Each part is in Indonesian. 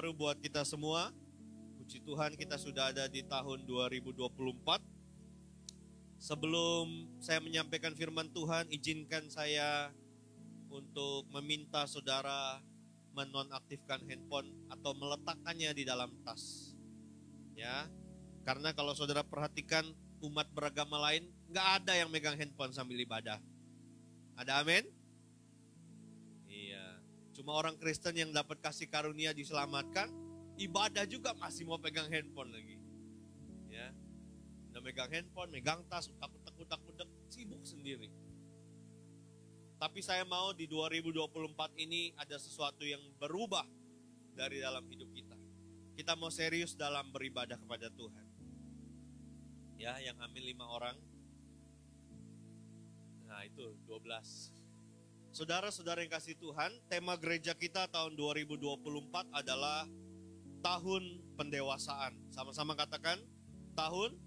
baru buat kita semua. Puji Tuhan kita sudah ada di tahun 2024. Sebelum saya menyampaikan firman Tuhan, izinkan saya untuk meminta saudara menonaktifkan handphone atau meletakkannya di dalam tas. Ya, karena kalau saudara perhatikan umat beragama lain, nggak ada yang megang handphone sambil ibadah. Ada amin? Iya. Cuma orang Kristen yang dapat kasih karunia diselamatkan, ibadah juga masih mau pegang handphone lagi. Ya. Udah megang handphone, megang tas, utak-utak, sibuk sendiri. Tapi saya mau di 2024 ini ada sesuatu yang berubah dari dalam hidup kita. Kita mau serius dalam beribadah kepada Tuhan. Ya, yang amin 5 orang. Nah, itu 12. Saudara-saudara yang kasih Tuhan, tema gereja kita tahun 2024 adalah tahun pendewasaan. Sama-sama katakan, tahun.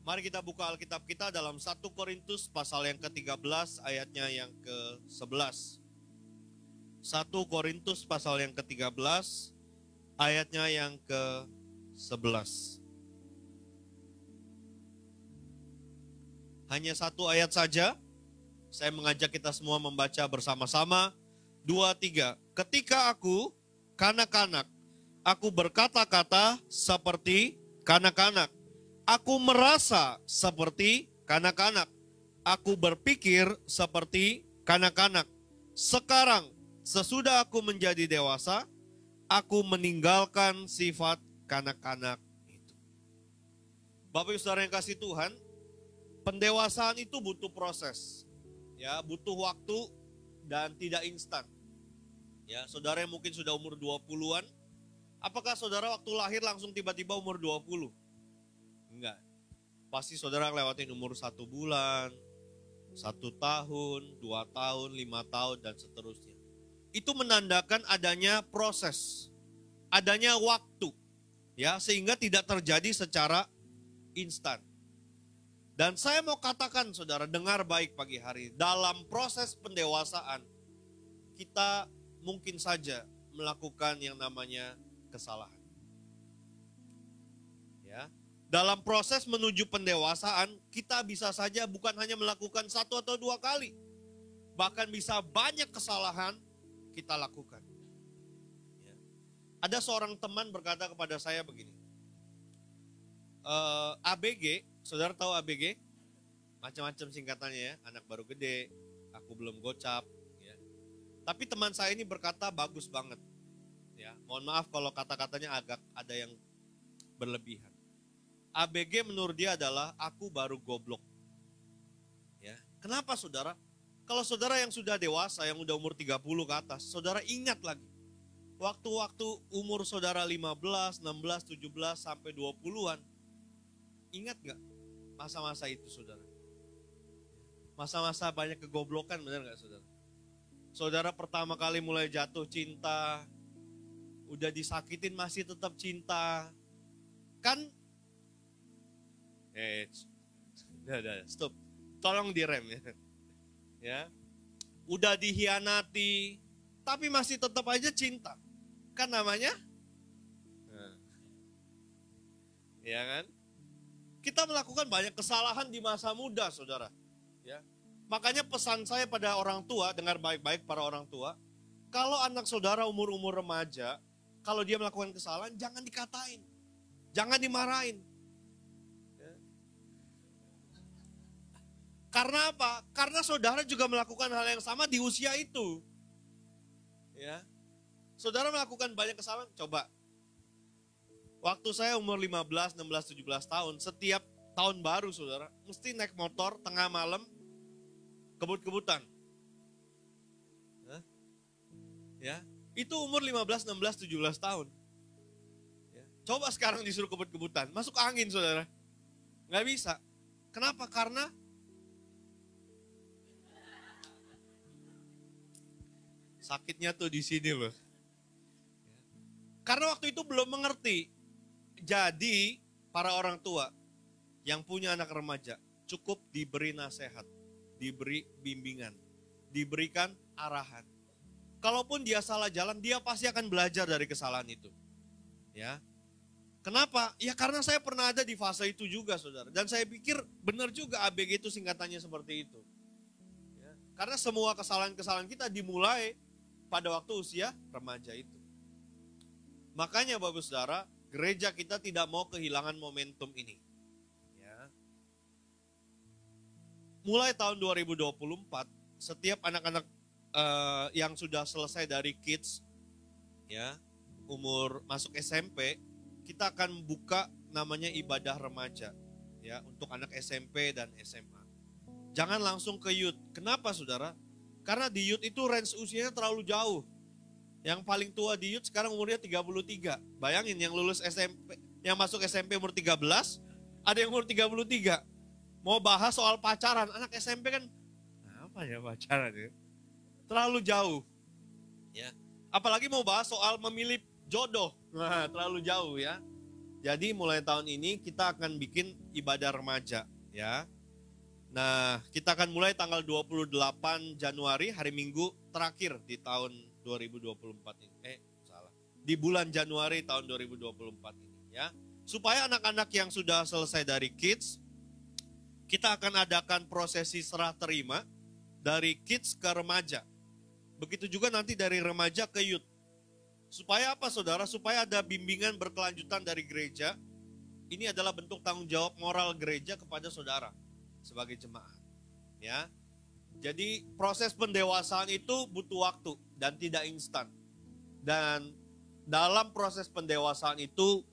Mari kita buka Alkitab kita dalam 1 Korintus pasal yang ke-13 ayatnya yang ke-11. 1 Korintus pasal yang ke-13 ayatnya yang ke-11. Hanya satu ayat saja. Saya mengajak kita semua membaca bersama-sama. 2, 3. Ketika aku kanak-kanak, aku berkata-kata seperti kanak-kanak. Aku merasa seperti kanak-kanak. Aku berpikir seperti kanak-kanak. Sekarang, sesudah aku menjadi dewasa, aku meninggalkan sifat kanak-kanak itu. Bapak Ibu Saudara yang kasih Tuhan, pendewasaan itu butuh proses. Ya, butuh waktu dan tidak instan. Ya, saudara yang mungkin sudah umur 20-an, apakah saudara waktu lahir langsung tiba-tiba umur 20? Enggak. Pasti saudara lewatin umur 1 bulan, 1 tahun, 2 tahun, 5 tahun, dan seterusnya. Itu menandakan adanya proses, adanya waktu, ya, sehingga tidak terjadi secara instan. Dan saya mau katakan saudara, dengar baik pagi hari, dalam proses pendewasaan, kita mungkin saja melakukan yang namanya kesalahan. Ya. Dalam proses menuju pendewasaan, kita bisa saja bukan hanya melakukan 1 atau 2 kali. Bahkan bisa banyak kesalahan kita lakukan. Ya. Ada seorang teman berkata kepada saya begini, ABG, saudara tahu ABG? Macam-macam singkatannya ya, anak baru gede, aku belum gocap. Ya. Tapi teman saya ini berkata bagus banget. Ya, mohon maaf kalau kata-katanya agak ada yang berlebihan. ABG menurut dia adalah aku baru goblok. Ya. Kenapa saudara? Kalau saudara yang sudah dewasa, yang udah umur 30 ke atas, saudara ingat lagi. Waktu-waktu umur saudara 15, 16, 17, sampai 20-an. Ingat gak masa-masa itu saudara? Masa-masa banyak kegoblokan, benar gak saudara? Saudara pertama kali mulai jatuh cinta, udah disakitin masih tetap cinta. Kan? Udah, stop. Tolong direm ya. Ya. Udah dikhianati, tapi masih tetap aja cinta. Kan namanya? Ya kan? Kita melakukan banyak kesalahan di masa muda, saudara. Ya. Makanya pesan saya pada orang tua, dengar baik-baik para orang tua, kalau anak saudara umur-umur remaja, kalau dia melakukan kesalahan, jangan dikatain, jangan dimarahin. Ya. Karena apa? Karena saudara juga melakukan hal yang sama di usia itu. Ya. Saudara melakukan banyak kesalahan, coba. Waktu saya umur 15, 16, 17 tahun, setiap tahun baru saudara, mesti naik motor tengah malam, kebut-kebutan. Ya, itu umur 15, 16, 17 tahun. Ya. Coba sekarang disuruh kebut-kebutan, masuk angin saudara. Nggak bisa. Kenapa? Karena sakitnya tuh di sini loh. Karena waktu itu belum mengerti. Jadi para orang tua yang punya anak remaja cukup diberi nasihat, diberi bimbingan, diberikan arahan. Kalaupun dia salah jalan, dia pasti akan belajar dari kesalahan itu. Ya. Kenapa? Ya karena saya pernah ada di fase itu juga, saudara. Dan saya pikir benar juga ABG itu singkatannya seperti itu. Ya. Karena semua kesalahan-kesalahan kita dimulai pada waktu usia remaja itu. Makanya Bapak Saudara, gereja kita tidak mau kehilangan momentum ini. Ya. Mulai tahun 2024, setiap anak-anak yang sudah selesai dari kids, ya, umur masuk SMP, kita akan buka namanya ibadah remaja, ya, untuk anak SMP dan SMA. Jangan langsung ke youth. Kenapa, saudara? Karena di youth itu range usianya terlalu jauh. Yang paling tua di youth sekarang umurnya 33. Bayangin yang lulus SMP, yang masuk SMP umur 13, ada yang umur 33. Mau bahas soal pacaran, anak SMP kan, apa ya pacaran ya? Terlalu jauh. Ya. Apalagi mau bahas soal memilih jodoh, nah, terlalu jauh ya. Jadi mulai tahun ini kita akan bikin ibadah remaja ya. Nah, kita akan mulai tanggal 28 Januari, hari Minggu terakhir di tahun 2024 ini. Di bulan Januari tahun 2024 ini ya. Supaya anak-anak yang sudah selesai dari kids, kita akan adakan prosesi serah terima dari kids ke remaja. Begitu juga nanti dari remaja ke youth. Supaya apa, saudara? Supaya ada bimbingan berkelanjutan dari gereja. Ini adalah bentuk tanggung jawab moral gereja kepada saudara sebagai jemaat. Ya. Jadi proses pendewasaan itu butuh waktu dan tidak instan. Dan dalam proses pendewasaan itu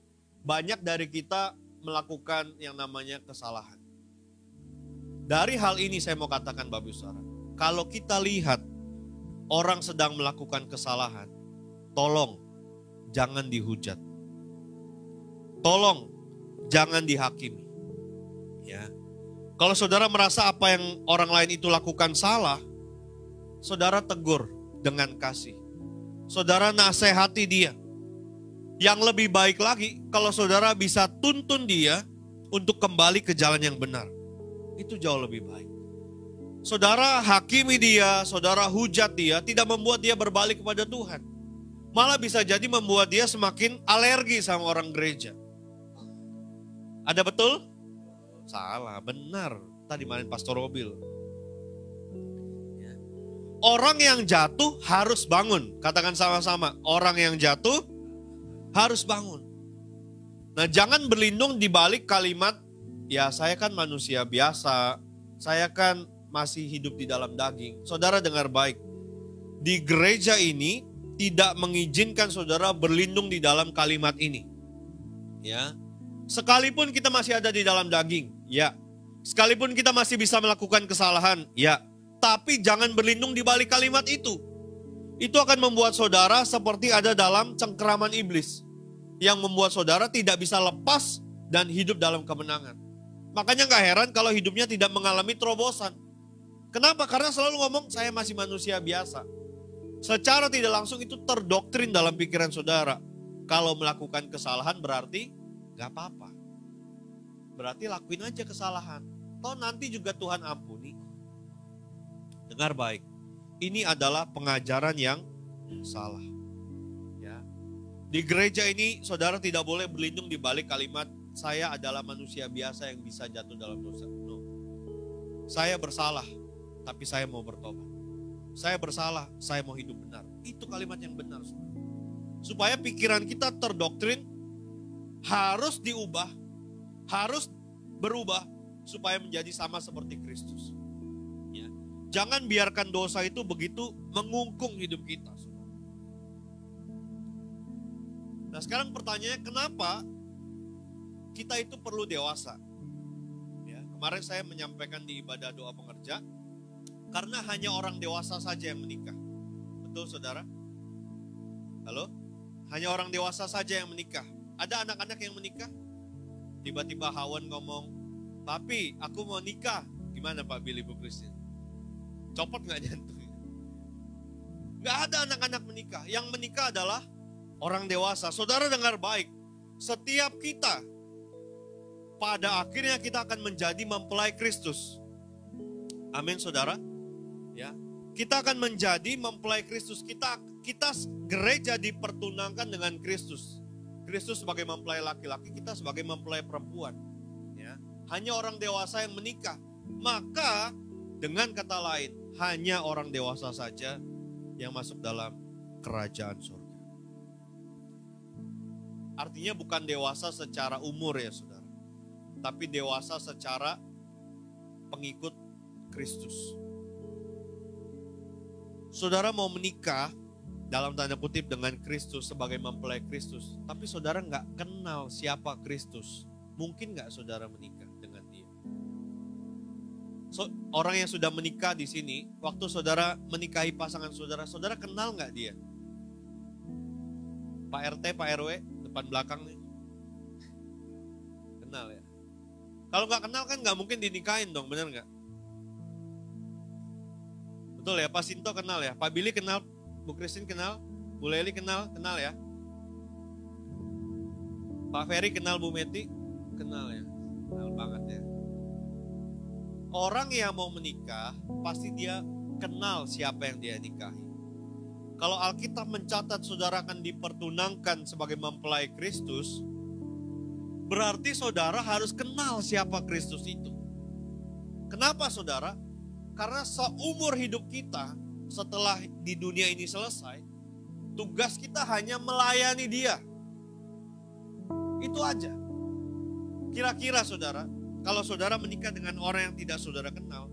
banyak dari kita melakukan yang namanya kesalahan. Dari hal ini saya mau katakan Bapak Saudara, kalau kita lihat orang sedang melakukan kesalahan, tolong jangan dihujat. Tolong jangan dihakimi. Ya. Kalau saudara merasa apa yang orang lain itu lakukan salah, saudara tegur dengan kasih. Saudara nasihati dia. Yang lebih baik lagi kalau saudara bisa tuntun dia untuk kembali ke jalan yang benar. Itu jauh lebih baik. Saudara hakimi dia, saudara hujat dia, tidak membuat dia berbalik kepada Tuhan. Malah bisa jadi membuat dia semakin alergi sama orang gereja. Ada betul? Salah, benar. Tadi main Pastor Robil. Orang yang jatuh harus bangun. Katakan sama-sama, orang yang jatuh harus bangun. Nah, jangan berlindung di balik kalimat, ya saya kan manusia biasa, saya kan masih hidup di dalam daging. Saudara dengar baik, di gereja ini tidak mengizinkan saudara berlindung di dalam kalimat ini. Ya, sekalipun kita masih ada di dalam daging, ya. Sekalipun kita masih bisa melakukan kesalahan, ya. Tapi jangan berlindung di balik kalimat itu. Itu akan membuat saudara seperti ada dalam cengkeraman iblis. Yang membuat saudara tidak bisa lepas dan hidup dalam kemenangan. Makanya gak heran kalau hidupnya tidak mengalami terobosan. Kenapa? Karena selalu ngomong saya masih manusia biasa. Secara tidak langsung itu terdoktrin dalam pikiran saudara. Kalau melakukan kesalahan berarti gak apa-apa. Berarti lakuin aja kesalahan. Toh nanti juga Tuhan ampuni. Dengar baik. Ini adalah pengajaran yang salah. Ya. Di gereja ini saudara tidak boleh berlindung di balik kalimat saya adalah manusia biasa yang bisa jatuh dalam dosa. No. Saya bersalah, tapi saya mau bertobat. Saya bersalah, saya mau hidup benar. Itu kalimat yang benar. Supaya pikiran kita terdoktrin harus diubah, harus berubah supaya menjadi sama seperti Kristus. Ya. Jangan biarkan dosa itu begitu mengungkung hidup kita. Nah sekarang pertanyaannya kenapa kita itu perlu dewasa? Ya, kemarin saya menyampaikan di ibadah doa pengerja, karena hanya orang dewasa saja yang menikah. Betul saudara? Halo? Hanya orang dewasa saja yang menikah. Ada anak-anak yang menikah? Tiba-tiba Hawan ngomong, "Papi, aku mau nikah." Gimana Pak Billy Bu Christine? Copot gak jantungnya? Gak ada anak-anak menikah. Yang menikah adalah orang dewasa. Saudara dengar baik. Setiap kita, pada akhirnya kita akan menjadi mempelai Kristus. Amin saudara. Ya, kita akan menjadi mempelai Kristus. Kita gereja dipertunangkan dengan Kristus. Kristus sebagai mempelai laki-laki, kita sebagai mempelai perempuan. Ya. Hanya orang dewasa yang menikah. Maka dengan kata lain, hanya orang dewasa saja yang masuk dalam kerajaan surga. Artinya bukan dewasa secara umur ya saudara, tapi dewasa secara pengikut Kristus. Saudara mau menikah dalam tanda kutip dengan Kristus sebagai mempelai Kristus, tapi saudara nggak kenal siapa Kristus, mungkin nggak saudara menikah dengan dia? Orang yang sudah menikah di sini, waktu saudara menikahi pasangan saudara, saudara kenal nggak dia? Pak RT, Pak RW, depan belakang nih. Kenal ya? Kalau nggak kenal kan nggak mungkin dinikahin dong, benar nggak? Betul ya, Pak Sinto kenal ya, Pak Billy kenal, Bu Christine kenal, Bu Leli kenal ya. Pak Ferry kenal, Bu Meti kenal ya, kenal banget ya. Orang yang mau menikah pasti dia kenal siapa yang dia nikahi. Kalau Alkitab mencatat saudara akan dipertunangkan sebagai mempelai Kristus, berarti saudara harus kenal siapa Kristus itu. Kenapa saudara? Karena seumur hidup kita setelah di dunia ini selesai, tugas kita hanya melayani dia. Itu aja. Kira-kira saudara, kalau saudara menikah dengan orang yang tidak saudara kenal,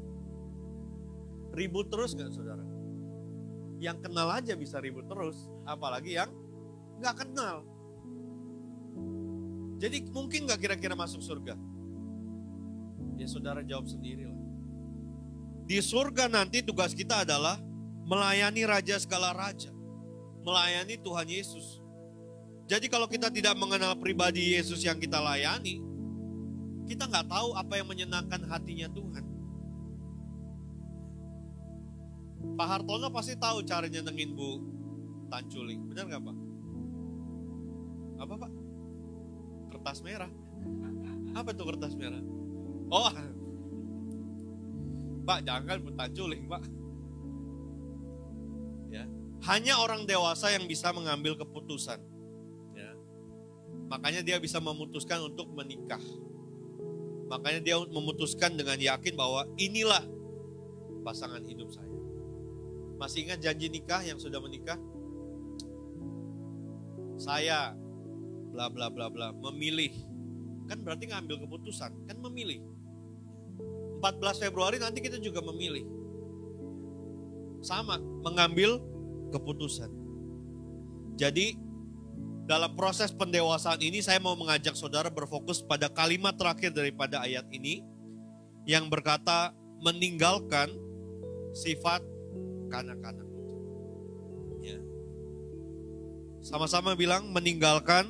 ribut terus gak saudara? Yang kenal aja bisa ribut terus, apalagi yang gak kenal. Jadi mungkin gak kira-kira masuk surga? Ya saudara jawab sendirilah. Di surga nanti tugas kita adalah melayani Raja segala Raja. Melayani Tuhan Yesus. Jadi kalau kita tidak mengenal pribadi Yesus yang kita layani, kita nggak tahu apa yang menyenangkan hatinya Tuhan. Pak Hartono pasti tahu cara nyenengin Bu Tanculing. Benar nggak Pak? Apa Pak? Kertas merah. Apa tuh kertas merah? Oh, Pak jangan Bu Tanculing Pak. Ya, hanya orang dewasa yang bisa mengambil keputusan. Ya. Makanya dia bisa memutuskan untuk menikah. Makanya dia memutuskan dengan yakin bahwa inilah pasangan hidup saya. Masih ingat janji nikah yang sudah menikah? Saya bla bla bla bla memilih. Kan berarti ngambil keputusan, kan memilih. 14 Februari nanti kita juga memilih. Sama, mengambil keputusan. Jadi dalam proses pendewasaan ini saya mau mengajak saudara berfokus pada kalimat terakhir daripada ayat ini yang berkata meninggalkan sifat kanak-kanak. Ya. Sama-sama bilang meninggalkan.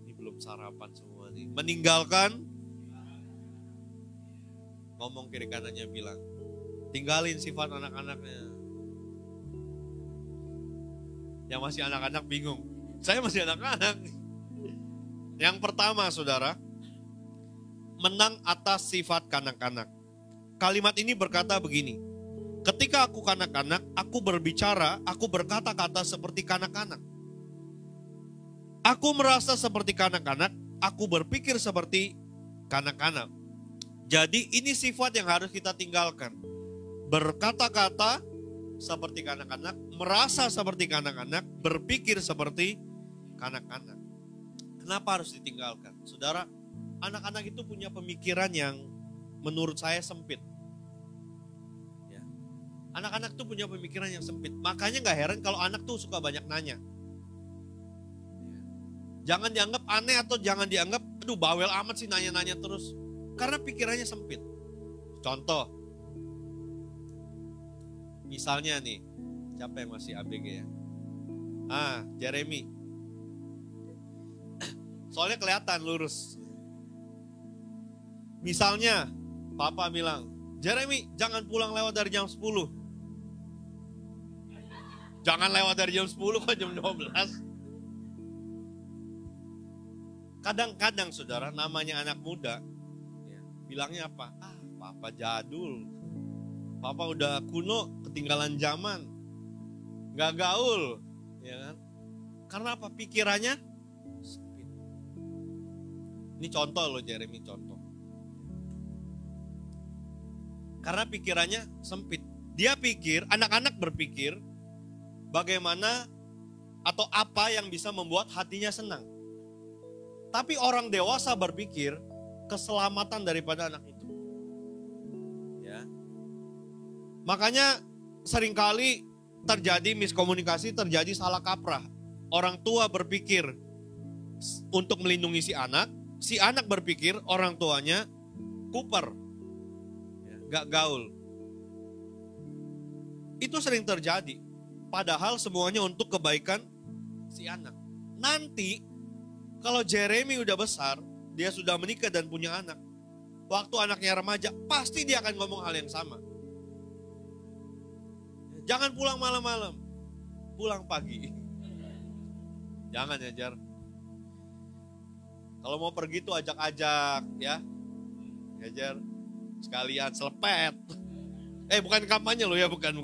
Ini belum sarapan semua nih. Meninggalkan. Ngomong kiri kanannya bilang. Tinggalin sifat anak-anaknya. Yang masih anak-anak bingung. Saya masih anak-anak. Yang pertama saudara, menang atas sifat kanak-kanak. Kalimat ini berkata begini, ketika aku kanak-kanak, aku berbicara, aku berkata-kata seperti kanak-kanak. Aku merasa seperti kanak-kanak, aku berpikir seperti kanak-kanak. Jadi ini sifat yang harus kita tinggalkan. Berkata-kata seperti kanak-kanak, merasa seperti kanak-kanak, berpikir seperti kanak-kanak. Kenapa harus ditinggalkan? Saudara, anak-anak itu punya pemikiran yang menurut saya sempit. Ya. Anak-anak tuh punya pemikiran yang sempit. Makanya gak heran kalau anak tuh suka banyak nanya. Jangan dianggap aneh atau jangan dianggap, aduh bawel amat sih nanya-nanya terus. Karena pikirannya sempit. Contoh, misalnya nih, siapa yang masih ABG ya? Jeremy. Soalnya kelihatan lurus. Misalnya, Papa bilang, Jeremy jangan pulang lewat dari jam 10. Jangan lewat dari jam 10 kok jam 12. Kadang-kadang saudara, namanya anak muda, ya, bilangnya apa? Papa jadul. Papa udah kuno, ketinggalan zaman. Gak gaul. Ya kan? Karena apa? Pikirannya sempit. Ini contoh loh Jeremy, contoh. Karena pikirannya sempit. Dia pikir, anak-anak berpikir bagaimana atau apa yang bisa membuat hatinya senang. Tapi orang dewasa berpikir keselamatan daripada anak itu. Ya. Makanya seringkali terjadi miskomunikasi, terjadi salah kaprah. Orang tua berpikir untuk melindungi si anak berpikir orang tuanya kuper, gak gaul. Itu sering terjadi. Padahal semuanya untuk kebaikan si anak. Nanti kalau Jeremy udah besar, dia sudah menikah dan punya anak. Waktu anaknya remaja, pasti dia akan ngomong hal yang sama. Jangan pulang malam-malam, pulang pagi. Jangan ya Jar. Kalau mau pergi tuh ajak-ajak ya. Ya Jar, sekalian selepet. Bukan kampanye loh ya, bukan.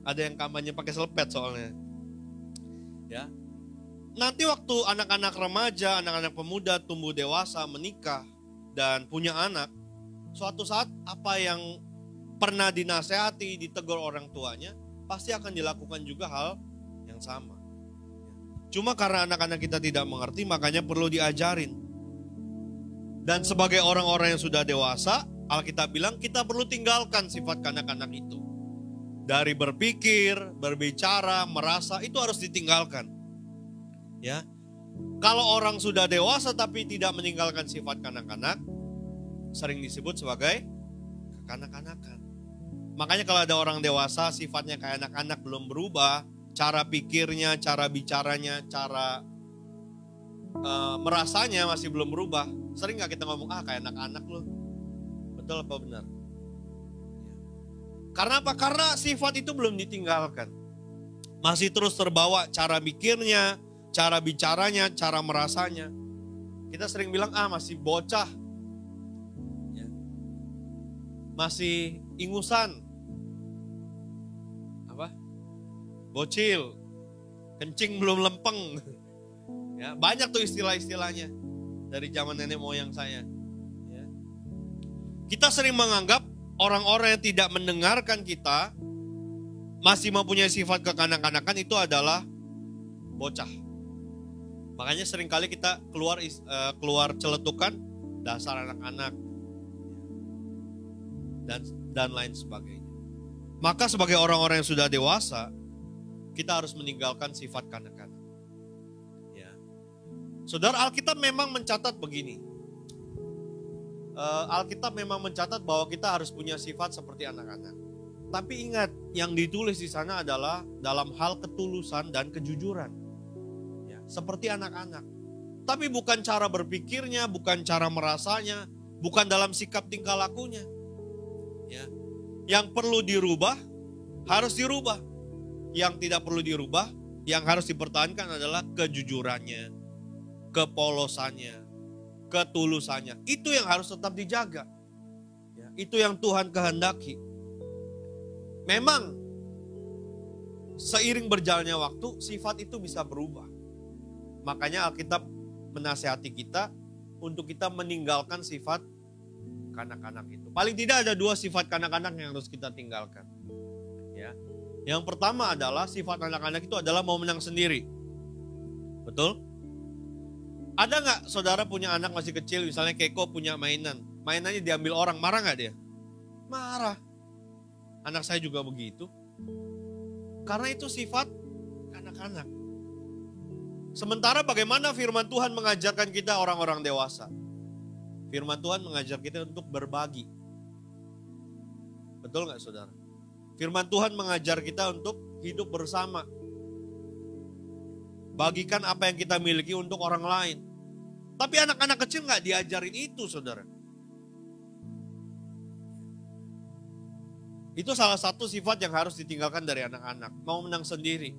Ada yang kampanye pakai selepet soalnya. Ya. Nanti waktu anak-anak remaja, anak-anak pemuda tumbuh dewasa, menikah dan punya anak, suatu saat apa yang pernah dinasehati, ditegur orang tuanya, pasti akan dilakukan juga hal yang sama. Cuma karena anak-anak kita tidak mengerti, makanya perlu diajarin. Dan sebagai orang-orang yang sudah dewasa, Alkitab bilang kita perlu tinggalkan sifat kanak-kanak itu. Dari berpikir, berbicara, merasa, itu harus ditinggalkan. Ya, kalau orang sudah dewasa tapi tidak meninggalkan sifat kanak-kanak, sering disebut sebagai kekanak-kanakan. Makanya kalau ada orang dewasa sifatnya kayak anak-anak belum berubah, cara pikirnya, cara bicaranya, cara merasanya masih belum berubah. Sering gak kita ngomong, kayak anak-anak loh. Betul apa benar? Karena apa? Karena sifat itu belum ditinggalkan. Masih terus terbawa cara mikirnya, cara bicaranya, cara merasanya. Kita sering bilang, masih bocah. Ya. Masih ingusan. Apa? Bocil. Kencing belum lempeng. Ya, banyak tuh istilah-istilahnya. Dari zaman nenek moyang saya. Ya. Kita sering menganggap orang-orang yang tidak mendengarkan kita, masih mempunyai sifat kekanak-kanakan, itu adalah bocah. Makanya seringkali kita keluar celetukan dasar anak-anak dan lain sebagainya. Maka sebagai orang-orang yang sudah dewasa, kita harus meninggalkan sifat kanak-kanak. Ya. Saudara, Alkitab memang mencatat begini. Alkitab memang mencatat bahwa kita harus punya sifat seperti anak-anak. Tapi ingat, yang ditulis di sana adalah dalam hal ketulusan dan kejujuran. Ya, seperti anak-anak. Tapi bukan cara berpikirnya, bukan cara merasanya, bukan dalam sikap tingkah lakunya. Ya. Yang perlu dirubah, harus dirubah. Yang tidak perlu dirubah, yang harus dipertahankan adalah kejujurannya, kepolosannya, ketulusannya. Itu yang harus tetap dijaga. Ya, itu yang Tuhan kehendaki. Memang seiring berjalannya waktu, sifat itu bisa berubah. Makanya Alkitab menasihati kita untuk kita meninggalkan sifat kanak-kanak itu. Paling tidak ada 2 sifat kanak-kanak yang harus kita tinggalkan. Ya. Yang pertama adalah sifat anak-anak itu adalah mau menang sendiri. Betul? Ada gak saudara punya anak masih kecil, misalnya Keko punya mainan. Mainannya diambil orang, marah gak dia? Marah. Anak saya juga begitu. Karena itu sifat anak-anak. Sementara bagaimana firman Tuhan mengajarkan kita orang-orang dewasa? Firman Tuhan mengajar kita untuk berbagi. Betul gak saudara? Firman Tuhan mengajar kita untuk hidup bersama. Bagikan apa yang kita miliki untuk orang lain. Tapi anak-anak kecil gak diajarin itu saudara. Itu salah satu sifat yang harus ditinggalkan dari anak-anak. Mau menang sendiri.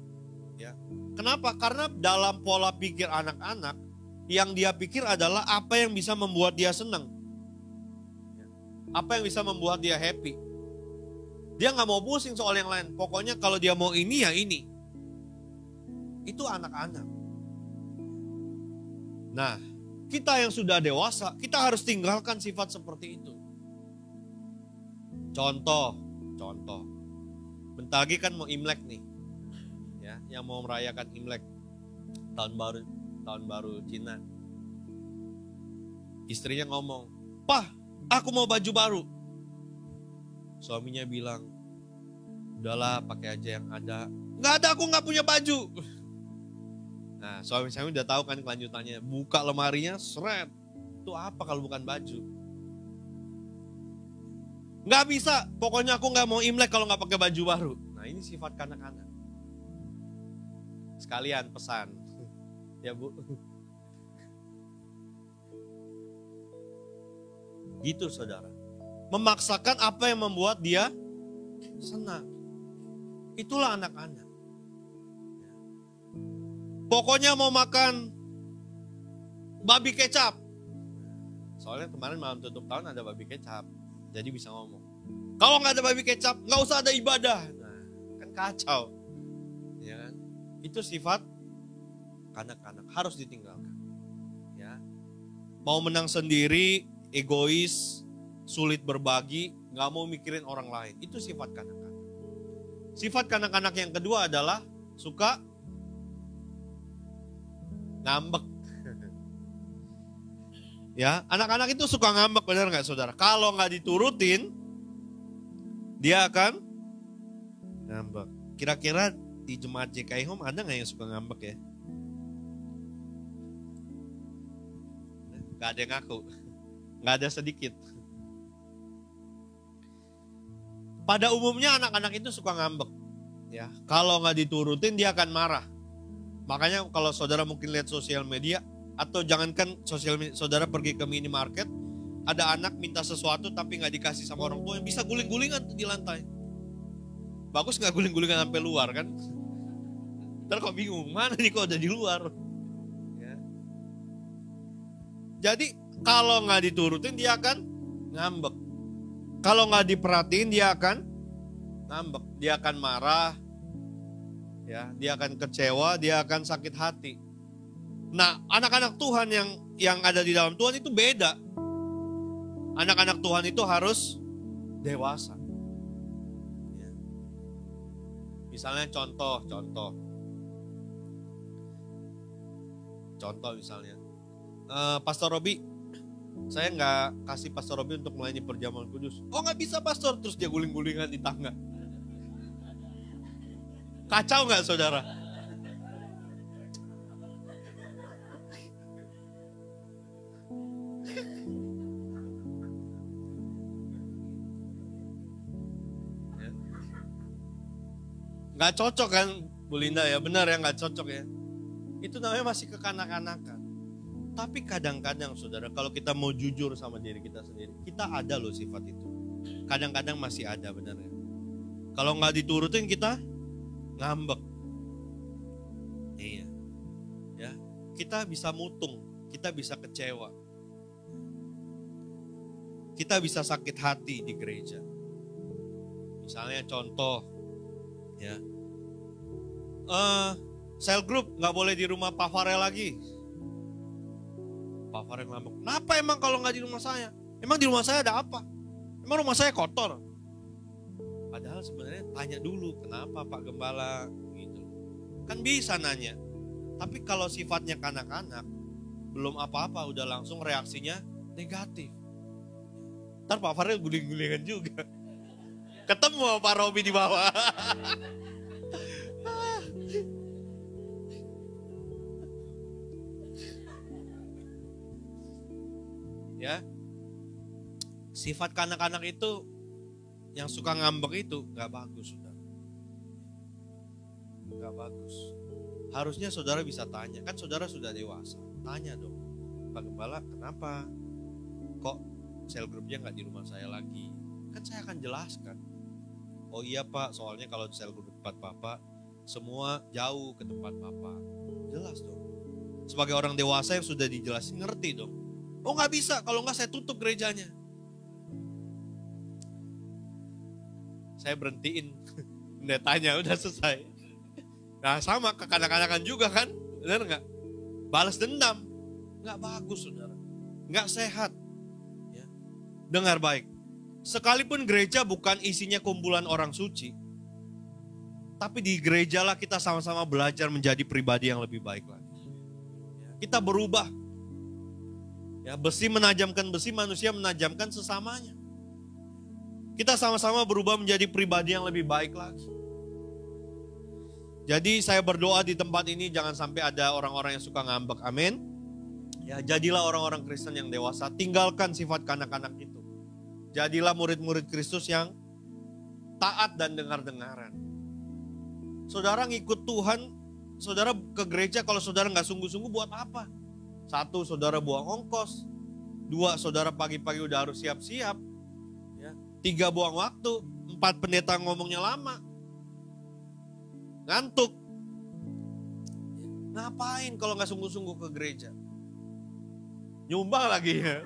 Ya. Kenapa? Karena dalam pola pikir anak-anak, yang dia pikir adalah apa yang bisa membuat dia senang. Apa yang bisa membuat dia happy. Dia gak mau pusing soal yang lain. Pokoknya kalau dia mau ini ya ini. Itu anak-anak. Nah, kita yang sudah dewasa, kita harus tinggalkan sifat seperti itu. Contoh. Bentar lagi kan mau Imlek nih. Ya, yang mau merayakan Imlek. Tahun baru Cina. Istrinya ngomong, "Pah, aku mau baju baru." Suaminya bilang, "Udahlah, pakai aja yang ada." "Nggak ada, aku nggak punya baju." Nah, suami saya udah tahu kan kelanjutannya. Buka lemarinya, seret. Itu apa kalau bukan baju? Nggak bisa, pokoknya aku nggak mau Imlek kalau nggak pakai baju baru. Nah, ini sifat kanak-kanak. Sekalian pesan. Ya, Bu. Gitu, saudara. Memaksakan apa yang membuat dia senang. Itulah anak-anak. Pokoknya mau makan babi kecap. Soalnya kemarin malam tutup tahun ada babi kecap. Jadi bisa ngomong. Kalau nggak ada babi kecap, nggak usah ada ibadah. Nah, kan kacau. Ya kan? Itu sifat kanak-kanak, harus ditinggalkan. Ya. Mau menang sendiri, egois, sulit berbagi, nggak mau mikirin orang lain. Itu sifat kanak-kanak. Sifat kanak-kanak yang kedua adalah suka ngambek. Ya, anak-anak itu suka ngambek, benar nggak saudara? Kalau nggak diturutin, dia akan ngambek. Kira-kira di jemaat JKI Home ada nggak yang suka ngambek ya? Nggak ada yang ngaku, nggak ada sedikit. Pada umumnya anak-anak itu suka ngambek. Ya, kalau nggak diturutin dia akan marah. Makanya kalau saudara mungkin lihat sosial media, atau jangankan sosial media, saudara pergi ke minimarket, ada anak minta sesuatu tapi nggak dikasih sama orang tua, yang bisa guling-gulingan di lantai. Bagus nggak guling-gulingan sampai luar kan? Ntar kok bingung, mana nih kok udah di luar. Ya. Jadi kalau nggak diturutin dia akan ngambek. Kalau nggak diperhatiin dia akan ngambek, dia akan marah, ya, dia akan kecewa, dia akan sakit hati. Nah, anak-anak Tuhan yang ada di dalam Tuhan itu beda. Anak-anak Tuhan itu harus dewasa. Ya. Misalnya contoh misalnya, Pastor Robi, saya nggak kasih Pastor Robi untuk melayani perjamuan kudus. Oh nggak bisa Pastor, terus dia guling-gulingan di tangga. Kacau nggak saudara? Nggak cocok kan Bu Linda ya, benar ya, nggak cocok ya. Itu namanya masih kekanak-kanakan. Tapi kadang-kadang saudara, kalau kita mau jujur sama diri kita sendiri, kita ada loh sifat itu. Kadang-kadang masih ada, benar ya. Kalau nggak diturutin kita ngambek. Iya. Ya, kita bisa mutung, kita bisa kecewa. Kita bisa sakit hati di gereja. Misalnya contoh, ya. Sel group nggak boleh di rumah Pak Farel lagi. Pak Farel ngambek. Kenapa emang kalau nggak di rumah saya? Emang di rumah saya ada apa? Emang rumah saya kotor? Padahal sebenarnya tanya dulu, kenapa Pak Gembala? Gitu. Kan bisa nanya. Tapi kalau sifatnya kanak-kanak, belum apa-apa udah langsung reaksinya negatif. Ntar Pak Farel guling-gulingan juga. Ketemu sama Pak Robi di bawah. Ya, sifat kanak-kanak itu yang suka ngambek itu gak bagus, saudara. Gak bagus. Harusnya saudara bisa tanya, kan saudara sudah dewasa. Tanya dong, Pak Gembala kenapa kok sel grupnya gak di rumah saya lagi? Kan saya akan jelaskan. Oh iya Pak, soalnya kalau sel grup tempat Bapak, semua jauh ke tempat Bapak. Jelas dong. Sebagai orang dewasa yang sudah dijelasin, ngerti dong. Oh gak bisa, kalau gak saya tutup gerejanya. Saya berhentiin pendetanya, udah selesai. Nah sama ke kanak-kanakan juga kan, benar nggak? Balas dendam, nggak bagus saudara, nggak sehat. Ya. Dengar baik, sekalipun gereja bukan isinya kumpulan orang suci, tapi di gereja lah kita sama-sama belajar menjadi pribadi yang lebih baik lagi. Ya, kita berubah. Ya, besi menajamkan besi, manusia menajamkan sesamanya. Kita sama-sama berubah menjadi pribadi yang lebih baik lagi. Jadi saya berdoa di tempat ini jangan sampai ada orang-orang yang suka ngambek. Amin. Ya, jadilah orang-orang Kristen yang dewasa, tinggalkan sifat kanak-kanak itu. Jadilah murid-murid Kristus yang taat dan dengar-dengaran. Saudara ngikut Tuhan, saudara ke gereja kalau saudara nggak sungguh-sungguh buat apa? 1, saudara buang ongkos. 2, saudara pagi-pagi udah harus siap-siap. Ya. 3, buang waktu. 4, pendeta ngomongnya lama. Ngantuk. Ngapain kalau nggak sungguh-sungguh ke gereja? Nyumbang lagi ya.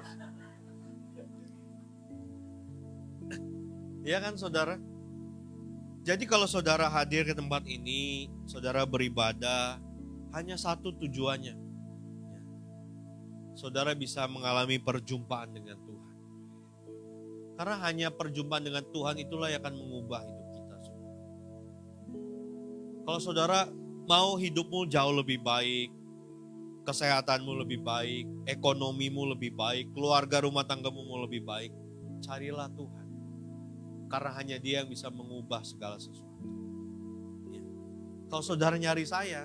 Iya kan saudara? Jadi kalau saudara hadir ke tempat ini, saudara beribadah, hanya satu tujuannya. Saudara bisa mengalami perjumpaan dengan Tuhan. Karena hanya perjumpaan dengan Tuhan itulah yang akan mengubah hidup kita. Saudara. Kalau saudara mau hidupmu jauh lebih baik, kesehatanmu lebih baik, ekonomimu lebih baik, keluarga rumah tanggamu mau lebih baik, carilah Tuhan. Karena hanya Dia yang bisa mengubah segala sesuatu. Ya. Kalau saudara nyari saya,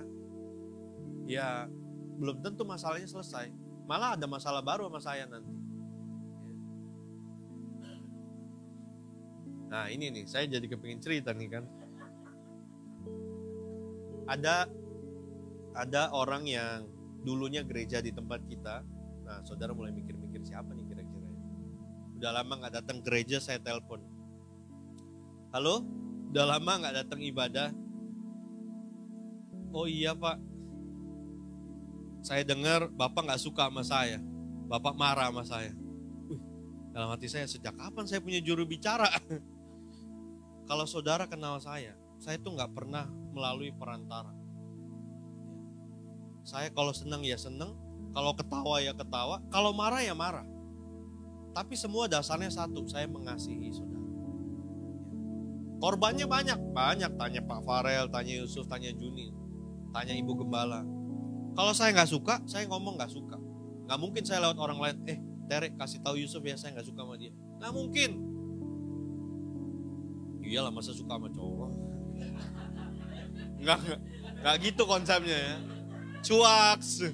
ya belum tentu masalahnya selesai. Malah ada masalah baru sama saya nanti. Nah ini nih, saya jadi kepingin cerita nih kan. Ada orang yang dulunya gereja di tempat kita. Nah saudara mulai mikir-mikir siapa nih kira-kira. Udah lama gak datang gereja, saya telepon. Halo, udah lama gak datang ibadah? Oh iya Pak, saya dengar Bapak gak suka sama saya. Bapak marah sama saya. Dalam hati saya, sejak kapan saya punya juru bicara? Kalau saudara kenal saya tuh gak pernah melalui perantara. Saya kalau senang ya senang, kalau ketawa ya ketawa, kalau marah ya marah. Tapi semua dasarnya satu, saya mengasihi saudara. Korbannya banyak. Tanya Pak Farel, tanya Yusuf, tanya Juni, tanya Ibu Gembala. Kalau saya nggak suka, saya ngomong nggak suka. Nggak mungkin saya lewat orang lain, Tere kasih tahu Yusuf ya saya nggak suka sama dia. Nggak mungkin. Iyalah masa suka sama cowok. Nggak gitu konsepnya ya. Cuaks.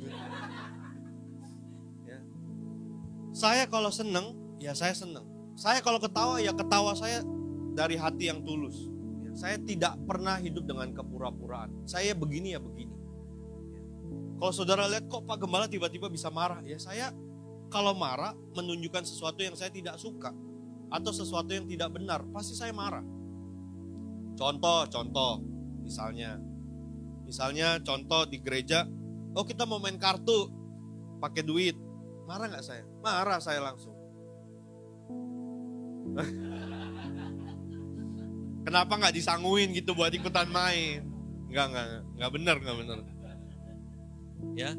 Ya. Saya kalau seneng, ya saya seneng. Saya kalau ketawa, ya ketawa saya dari hati yang tulus. Saya tidak pernah hidup dengan kepura-puraan. Saya begini ya begini. Kalau saudara lihat kok Pak Gembala tiba-tiba bisa marah. Ya saya kalau marah menunjukkan sesuatu yang saya tidak suka. Atau sesuatu yang tidak benar. Pasti saya marah. Contoh. Misalnya contoh di gereja. Oh kita mau main kartu. Pakai duit. Marah gak saya? Marah saya langsung. Kenapa nggak disangguin gitu buat ikutan main? Nggak benar. Ya,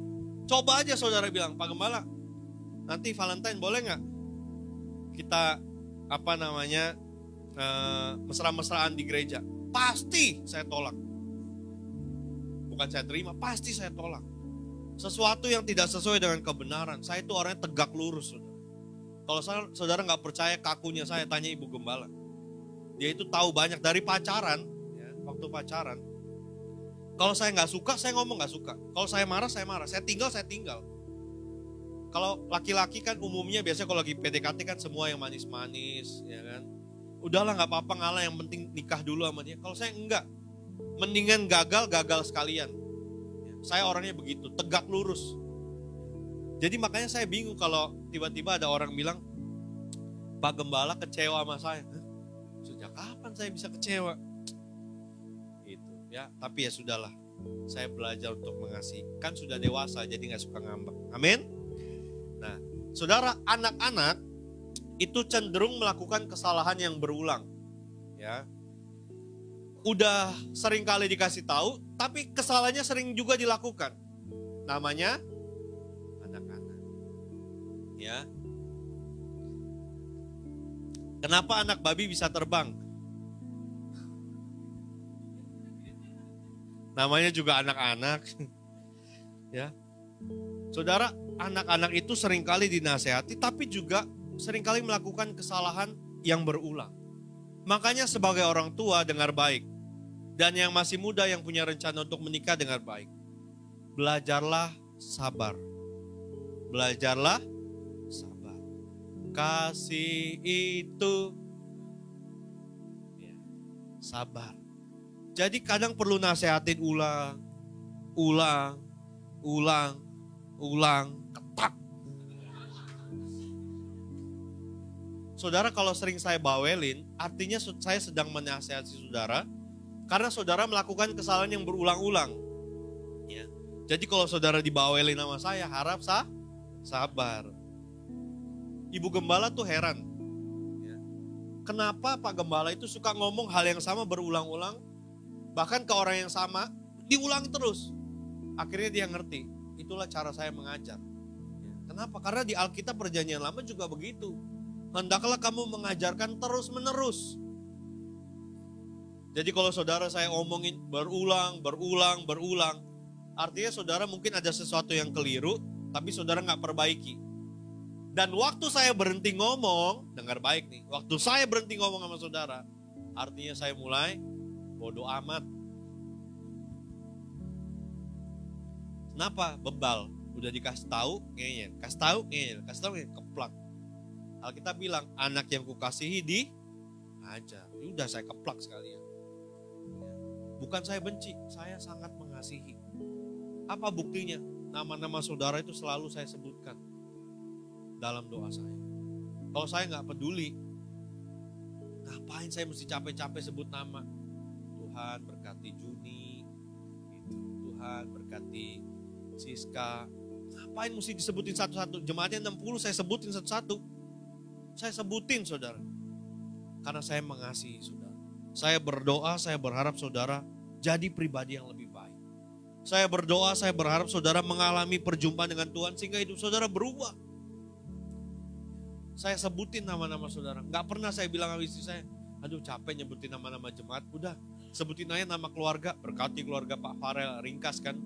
coba aja saudara bilang, Pak Gembala, nanti Valentine boleh nggak kita mesra-mesraan di gereja? Pasti saya tolak. Bukan saya terima, pasti saya tolak. Sesuatu yang tidak sesuai dengan kebenaran, saya itu orangnya tegak lurus. Saudara. Kalau saudara nggak percaya kakunya saya, tanya Ibu Gembala. Dia itu tahu banyak dari pacaran, ya, waktu pacaran. Kalau saya nggak suka, saya ngomong nggak suka. Kalau saya marah, saya marah. Saya tinggal. Kalau laki-laki kan umumnya biasanya kalau lagi PDKT kan semua yang manis-manis, ya kan. Udahlah nggak apa-apa ngalah, yang penting nikah dulu sama dia. Kalau saya enggak, mendingan gagal sekalian. Ya, saya orangnya begitu, tegak lurus. Jadi makanya saya bingung kalau tiba-tiba ada orang bilang, Pak Gembala kecewa sama saya. Sejak kapan saya bisa kecewa? Gitu ya, tapi ya sudahlah. Saya belajar untuk mengasihi. Kan sudah dewasa jadi gak suka ngambek. Amin. Nah, saudara, anak-anak itu cenderung melakukan kesalahan yang berulang. Ya. udah sering kali dikasih tahu, tapi kesalahannya sering juga dilakukan. Namanya anak-anak. Ya. Kenapa anak babi bisa terbang? Namanya juga anak-anak. Ya. Saudara, anak-anak itu seringkali dinasehati, tapi juga seringkali melakukan kesalahan yang berulang. Makanya sebagai orang tua dengar baik. Dan yang masih muda yang punya rencana untuk menikah dengar baik. Belajarlah sabar. Belajarlah sabar. Kasih itu ya, sabar. Jadi kadang perlu nasehatin ulang, ketak. Saudara, kalau sering saya bawelin, artinya saya sedang menasehati saudara, karena saudara melakukan kesalahan yang berulang-ulang. Ya. Jadi kalau saudara dibawelin sama saya, harap sabar. Ibu gembala tuh heran. Ya. Kenapa Pak Gembala itu suka ngomong hal yang sama berulang-ulang, bahkan ke orang yang sama, diulangi terus. Akhirnya dia ngerti, itulah cara saya mengajar. Kenapa? Karena di Alkitab Perjanjian Lama juga begitu. Hendaklah kamu mengajarkan terus-menerus. Jadi kalau saudara saya omongin berulang, artinya saudara mungkin ada sesuatu yang keliru, tapi saudara nggak perbaiki. Dan waktu saya berhenti ngomong, dengar baik nih, waktu saya berhenti ngomong sama saudara, artinya saya mulai bodoh amat. Kenapa? Bebal. Udah dikasih tahu, ngeyel. Kasih tahu, ngeyel. Kasih tahu, ngeyel. Keplak. Alkitab bilang, anak yang kukasihi diajar. Udah saya keplak sekalian. Bukan saya benci, saya sangat mengasihi. Apa buktinya? Nama-nama saudara itu selalu saya sebutkan dalam doa saya. Kalau saya nggak peduli, ngapain saya mesti capek-capek sebut nama? Tuhan berkati Juni, Tuhan berkati Siska. Ngapain mesti disebutin satu-satu? Jemaatnya 60 saya sebutin satu-satu. Saya sebutin saudara. Karena saya mengasihi saudara. Saya berdoa, saya berharap saudara jadi pribadi yang lebih baik. Saya berdoa, saya berharap saudara mengalami perjumpaan dengan Tuhan sehingga hidup saudara berubah. Saya sebutin nama-nama saudara. Gak pernah saya bilang sama istri saya, aduh capek nyebutin nama-nama jemaat. Udah, sebutin aja nama keluarga. Berkati keluarga Pak Farel, ringkas kan.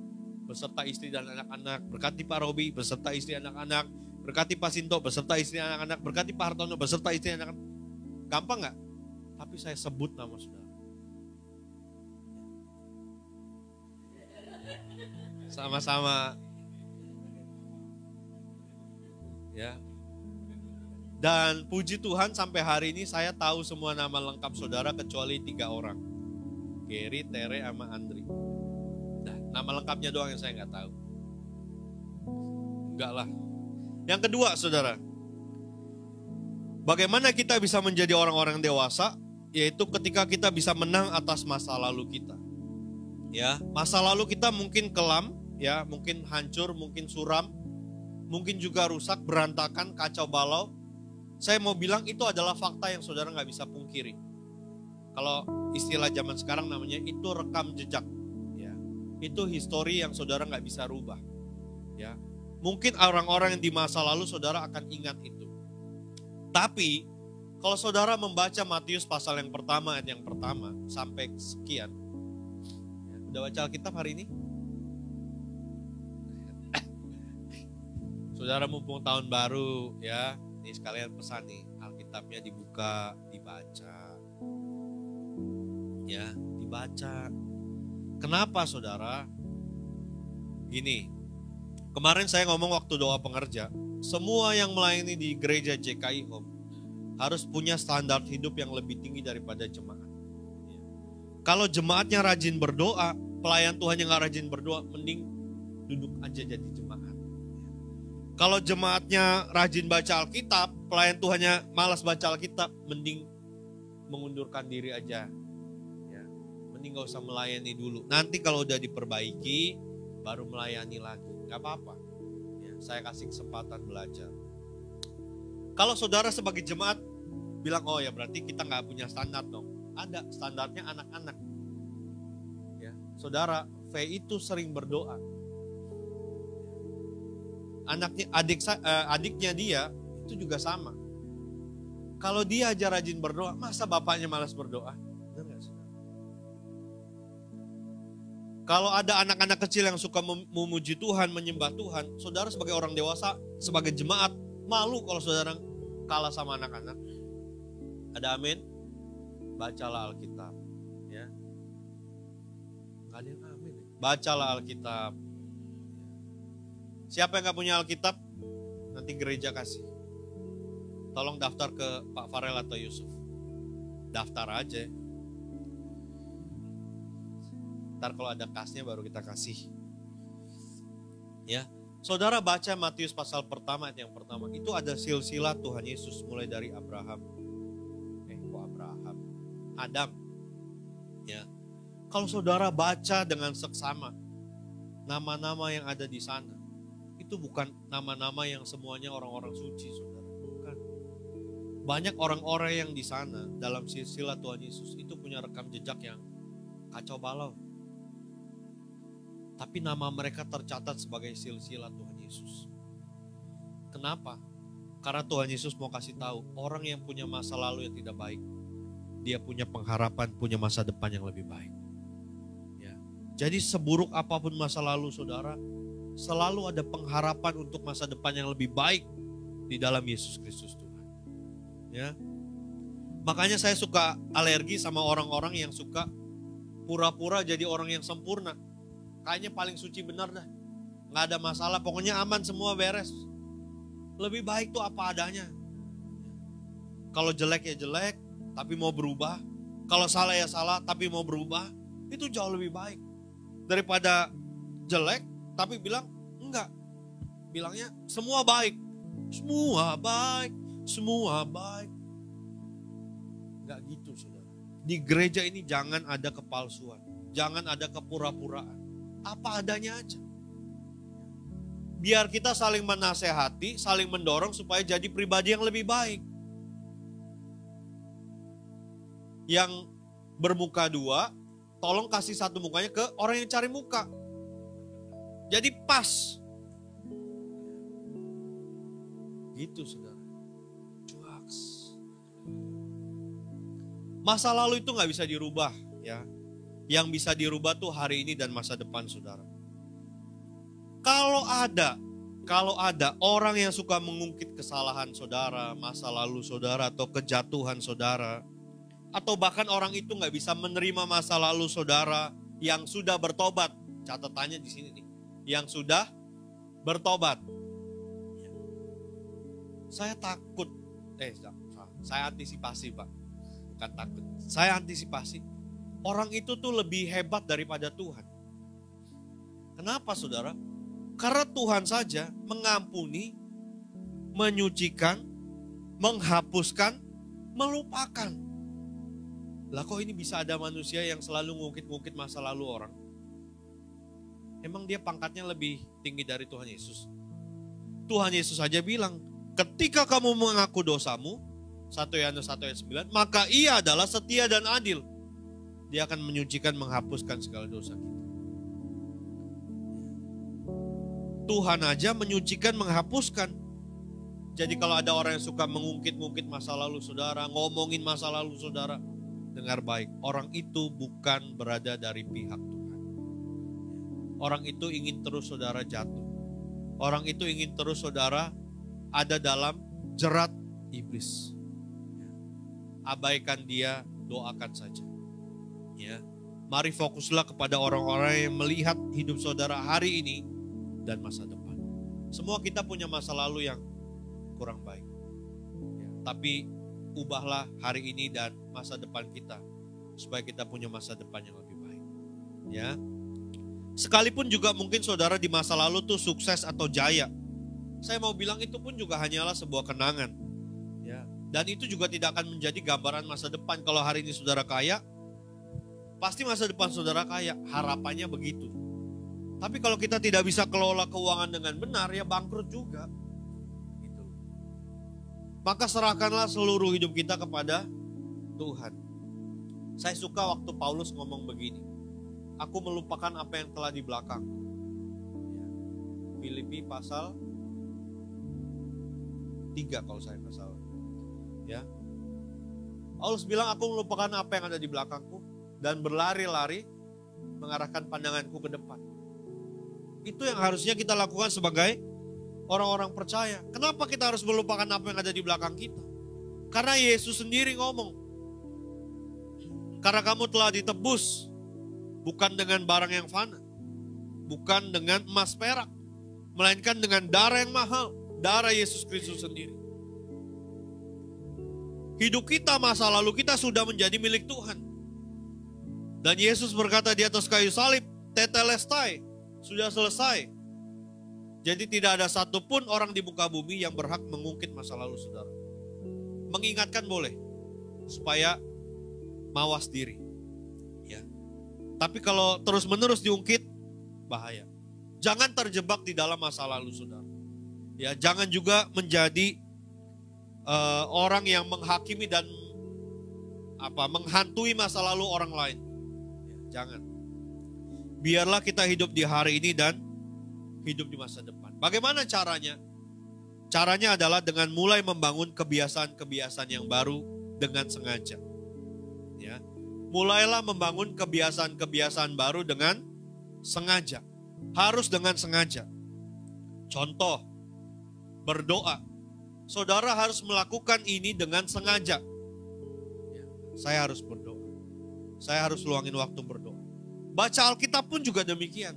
Beserta istri dan anak-anak. Berkati Pak Robi, beserta istri anak-anak. Berkati Pak Sinto, beserta istri anak-anak. Berkati Pak Hartono, beserta istri anak-anak. Gampang gak? Tapi saya sebut nama saudara. Sama-sama. Ya. Dan puji Tuhan sampai hari ini saya tahu semua nama lengkap saudara kecuali 3 orang. Gary, Tere, sama Andri. Nah, nama lengkapnya doang yang saya nggak tahu. Enggak lah. Yang kedua saudara. Bagaimana kita bisa menjadi orang-orang dewasa? Yaitu ketika kita bisa menang atas masa lalu kita. Ya, masa lalu kita mungkin kelam, ya, mungkin hancur, mungkin suram, mungkin juga rusak, berantakan, kacau balau. Saya mau bilang itu adalah fakta yang saudara nggak bisa pungkiri. Kalau istilah zaman sekarang namanya itu rekam jejak. Ya, itu histori yang saudara nggak bisa rubah. Ya, mungkin orang-orang yang di masa lalu saudara akan ingat itu. Tapi kalau saudara membaca Matius pasal yang pertama ayat yang pertama sampai sekian, ya, udah baca Alkitab hari ini? Saudara mumpung tahun baru ya. Ini sekalian pesan nih, Alkitabnya dibuka, dibaca. Ya, dibaca. Kenapa saudara? Gini, kemarin saya ngomong waktu doa pengerja, semua yang melayani di gereja JKI Home harus punya standar hidup yang lebih tinggi daripada jemaat. Ya. Kalau jemaatnya rajin berdoa, pelayan Tuhan yang gak rajin berdoa, mending duduk aja jadi jemaat. Kalau jemaatnya rajin baca Alkitab, pelayan Tuhannya malas baca Alkitab, mending mengundurkan diri aja. Ya, mending gak usah melayani dulu. Nanti kalau udah diperbaiki, baru melayani lagi. Gak apa-apa. Ya, saya kasih kesempatan belajar. Kalau saudara sebagai jemaat bilang, oh ya berarti kita gak punya standar dong. Ada standarnya anak-anak. Saudara, V itu sering berdoa. Adiknya dia itu juga sama. Kalau dia aja rajin berdoa, masa bapaknya malas berdoa? Benar nggak, saudara? Kalau ada anak-anak kecil yang suka memuji Tuhan, menyembah Tuhan, saudara sebagai orang dewasa, sebagai jemaat, malu kalau saudara kalah sama anak-anak. Ada amin? Bacalah Alkitab. Ya. Nggak ada yang amin. Bacalah Alkitab. Siapa yang gak punya Alkitab? Nanti gereja kasih. Tolong daftar ke Pak Farel atau Yusuf. Daftar aja. Ntar kalau ada kasnya baru kita kasih. Ya, saudara baca Matius pasal pertama ayat yang pertama. Itu ada silsilah Tuhan Yesus mulai dari Abraham. Adam. Ya. Kalau saudara baca dengan seksama nama-nama yang ada di sana, itu bukan nama-nama yang semuanya orang-orang suci, saudara. Bukan. Banyak orang-orang yang di sana dalam silsilah Tuhan Yesus itu punya rekam jejak yang kacau balau. Tapi nama mereka tercatat sebagai silsilah Tuhan Yesus. Kenapa? Karena Tuhan Yesus mau kasih tahu, orang yang punya masa lalu yang tidak baik, dia punya pengharapan, punya masa depan yang lebih baik. Ya. Jadi seburuk apapun masa lalu saudara, selalu ada pengharapan untuk masa depan yang lebih baik di dalam Yesus Kristus Tuhan. Ya. Makanya saya suka alergi sama orang-orang yang suka pura-pura jadi orang yang sempurna. Kayaknya paling suci benar dah. Nggak ada masalah, pokoknya aman semua beres. Lebih baik tuh apa adanya. Kalau jelek ya jelek, tapi mau berubah. Kalau salah ya salah, tapi mau berubah. Itu jauh lebih baik. Daripada jelek, tapi bilang enggak. Bilangnya semua baik. Semua baik. Semua baik. Enggak gitu, saudara. Di gereja ini jangan ada kepalsuan. Jangan ada kepura-puraan. Apa adanya aja. Biar kita saling menasehati, saling mendorong supaya jadi pribadi yang lebih baik. Yang bermuka dua, tolong kasih satu mukanya ke orang yang cari muka. Jadi pas. Gitu, saudara. Cuaks. Masa lalu itu gak bisa dirubah, ya. Yang bisa dirubah tuh hari ini dan masa depan, saudara. Kalau ada orang yang suka mengungkit kesalahan saudara, masa lalu saudara, atau kejatuhan saudara, atau bahkan orang itu nggak bisa menerima masa lalu saudara yang sudah bertobat. Catatannya di sini nih, yang sudah bertobat. Saya takut, saya antisipasi, Pak, bukan takut. Saya antisipasi, orang itu tuh lebih hebat daripada Tuhan. Kenapa, saudara? Karena Tuhan saja mengampuni, menyucikan, menghapuskan, melupakan. Lah kok ini bisa ada manusia yang selalu ngungkit-ngungkit masa lalu orang? Emang dia pangkatnya lebih tinggi dari Tuhan Yesus? Tuhan Yesus saja bilang, ketika kamu mengaku dosamu, 1 Yohanes 1 ayat 9, maka ia adalah setia dan adil. Dia akan menyucikan, menghapuskan segala dosa kita. Tuhan aja menyucikan, menghapuskan. Jadi kalau ada orang yang suka mengungkit-ungkit masa lalu saudara, ngomongin masa lalu saudara, dengar baik, orang itu bukan berada dari pihak Tuhan. Orang itu ingin terus saudara jatuh. Orang itu ingin terus saudara ada dalam jerat iblis. Abaikan dia, doakan saja. Ya, mari fokuslah kepada orang-orang yang melihat hidup saudara hari ini dan masa depan. Semua kita punya masa lalu yang kurang baik. Ya, tapi ubahlah hari ini dan masa depan kita supaya kita punya masa depan yang lebih baik. Ya. Sekalipun juga mungkin saudara di masa lalu tuh sukses atau jaya. Saya mau bilang itu pun juga hanyalah sebuah kenangan. Ya. Dan itu juga tidak akan menjadi gambaran masa depan. Kalau hari ini saudara kaya, pasti masa depan saudara kaya. Harapannya begitu. Tapi kalau kita tidak bisa kelola keuangan dengan benar, ya bangkrut juga. Gitu. Maka serahkanlah seluruh hidup kita kepada Tuhan. Saya suka waktu Paulus ngomong begini. aku melupakan apa yang telah di belakang. Filipi pasal 3 kalau saya nggak salah. Ya. Paulus bilang, aku melupakan apa yang ada di belakangku dan berlari-lari mengarahkan pandanganku ke depan. Itu yang harusnya kita lakukan sebagai orang-orang percaya. Kenapa kita harus melupakan apa yang ada di belakang kita? Karena Yesus sendiri ngomong, karena kamu telah ditebus bukan dengan barang yang fana, bukan dengan emas perak, melainkan dengan darah yang mahal, darah Yesus Kristus sendiri. Hidup kita, masa lalu kita sudah menjadi milik Tuhan. Dan Yesus berkata di atas kayu salib, tetelestai, sudah selesai. Jadi tidak ada satupun orang di muka bumi yang berhak mengungkit masa lalu saudara. Mengingatkan boleh, supaya mawas diri. Ya. Tapi kalau terus-menerus diungkit, bahaya. Jangan terjebak di dalam masa lalu saudara. Ya, jangan juga menjadi orang yang menghakimi dan menghantui masa lalu orang lain. Ya, jangan. Biarlah kita hidup di hari ini dan hidup di masa depan. Bagaimana caranya? Caranya adalah dengan mulai membangun kebiasaan-kebiasaan yang baru dengan sengaja. Ya. Mulailah membangun kebiasaan-kebiasaan baru dengan sengaja. Harus dengan sengaja. Contoh, berdoa. Saudara harus melakukan ini dengan sengaja. Ya, saya harus berdoa. Saya harus luangin waktu berdoa. Baca Alkitab pun juga demikian.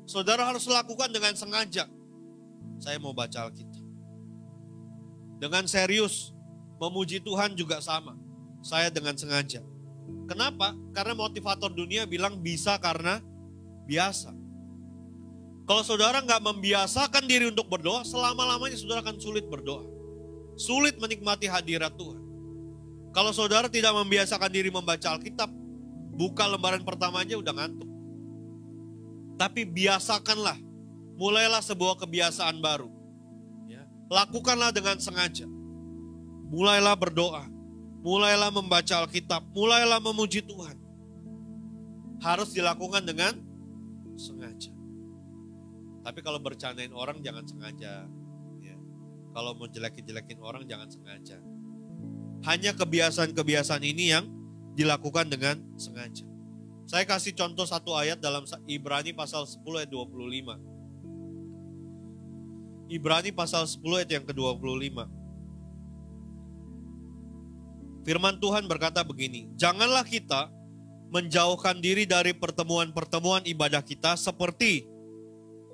Saudara harus lakukan dengan sengaja. Saya mau baca Alkitab. Dengan serius, memuji Tuhan juga sama. Saya dengan sengaja. Kenapa? Karena motivator dunia bilang bisa karena biasa. Kalau saudara nggak membiasakan diri untuk berdoa, selama-lamanya saudara akan sulit berdoa. Sulit menikmati hadirat Tuhan. Kalau saudara tidak membiasakan diri membaca Alkitab, buka lembaran pertama aja udah ngantuk. Tapi biasakanlah, mulailah sebuah kebiasaan baru. Ya. Lakukanlah dengan sengaja. Mulailah berdoa, mulailah membaca Alkitab, mulailah memuji Tuhan. Harus dilakukan dengan sengaja. Tapi kalau bercandain orang jangan sengaja. Ya. Kalau mau jelekin orang jangan sengaja. Hanya kebiasaan-kebiasaan ini yang dilakukan dengan sengaja. Saya kasih contoh satu ayat dalam Ibrani pasal 10 ayat 25. Ibrani pasal 10 ayat yang ke-25. Firman Tuhan berkata begini, janganlah kita menjauhkan diri dari pertemuan-pertemuan ibadah kita seperti,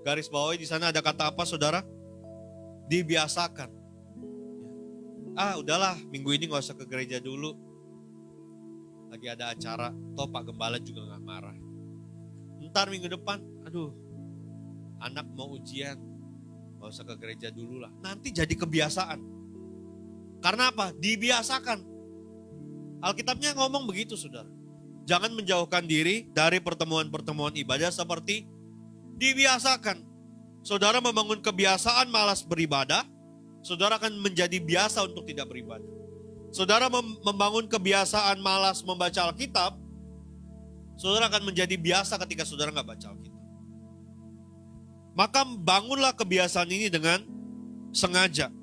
garis bawahi di sana ada kata apa saudara? Dibiasakan. Udahlah minggu ini gak usah ke gereja dulu. Lagi ada acara, toh Pak Gembala juga gak marah. Ntar minggu depan, anak mau ujian, gak usah ke gereja dulu lah. Nanti jadi kebiasaan. Karena apa? Dibiasakan. Alkitabnya ngomong begitu saudara. Jangan menjauhkan diri dari pertemuan-pertemuan ibadah seperti dibiasakan. Saudara membangun kebiasaan malas beribadah, saudara akan menjadi biasa untuk tidak beribadah. Saudara membangun kebiasaan malas membaca Alkitab, saudara akan menjadi biasa ketika saudara nggak baca Alkitab. Maka bangunlah kebiasaan ini dengan sengaja.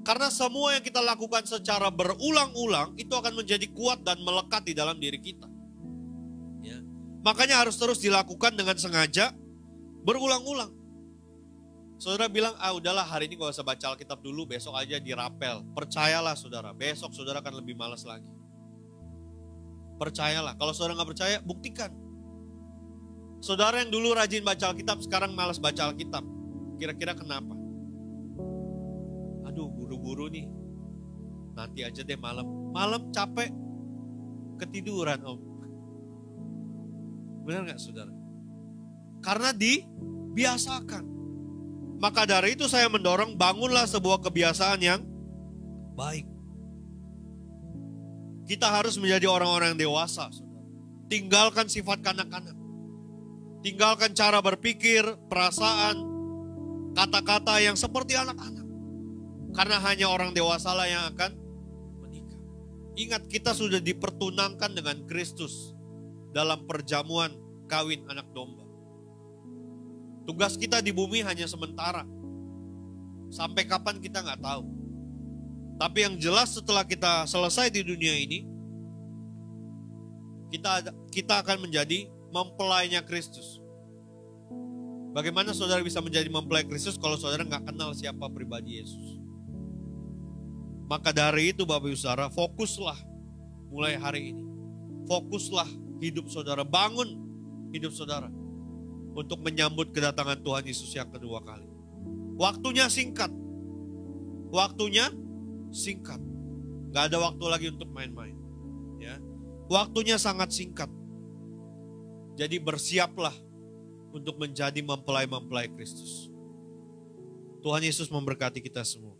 Karena semua yang kita lakukan secara berulang-ulang itu akan menjadi kuat dan melekat di dalam diri kita. Ya. Makanya harus terus dilakukan dengan sengaja, berulang-ulang. Saudara bilang, udahlah hari ini gak usah baca Alkitab dulu, besok aja dirapel. Percayalah saudara, besok saudara akan lebih malas lagi. Percayalah, kalau saudara gak percaya, buktikan. Saudara yang dulu rajin baca Alkitab, sekarang malas baca Alkitab. Kira-kira kenapa? Buru-buru nih. Nanti aja deh malam. Malam capek, ketiduran om. Benar gak saudara? Karena dibiasakan. Maka dari itu saya mendorong bangunlah sebuah kebiasaan yang baik. Kita harus menjadi orang-orang yang dewasa. Saudara. Tinggalkan sifat kanak-kanak. Tinggalkan cara berpikir, perasaan, kata-kata yang seperti anak-anak. Karena hanya orang dewasa lah yang akan menikah. Ingat kita sudah dipertunangkan dengan Kristus dalam perjamuan kawin anak domba. Tugas kita di bumi hanya sementara. Sampai kapan kita nggak tahu. Tapi yang jelas setelah kita selesai di dunia ini, kita akan menjadi mempelainya Kristus. Bagaimana saudara bisa menjadi mempelai Kristus kalau saudara nggak kenal siapa pribadi Yesus? Maka dari itu Bapak Ibu Saudara, fokuslah mulai hari ini. Fokuslah hidup saudara, bangun hidup saudara untuk menyambut kedatangan Tuhan Yesus yang kedua kali. Waktunya singkat. Waktunya singkat. Gak ada waktu lagi untuk main-main. Ya. Waktunya sangat singkat. Jadi bersiaplah untuk menjadi mempelai-mempelai Kristus. Tuhan Yesus memberkati kita semua.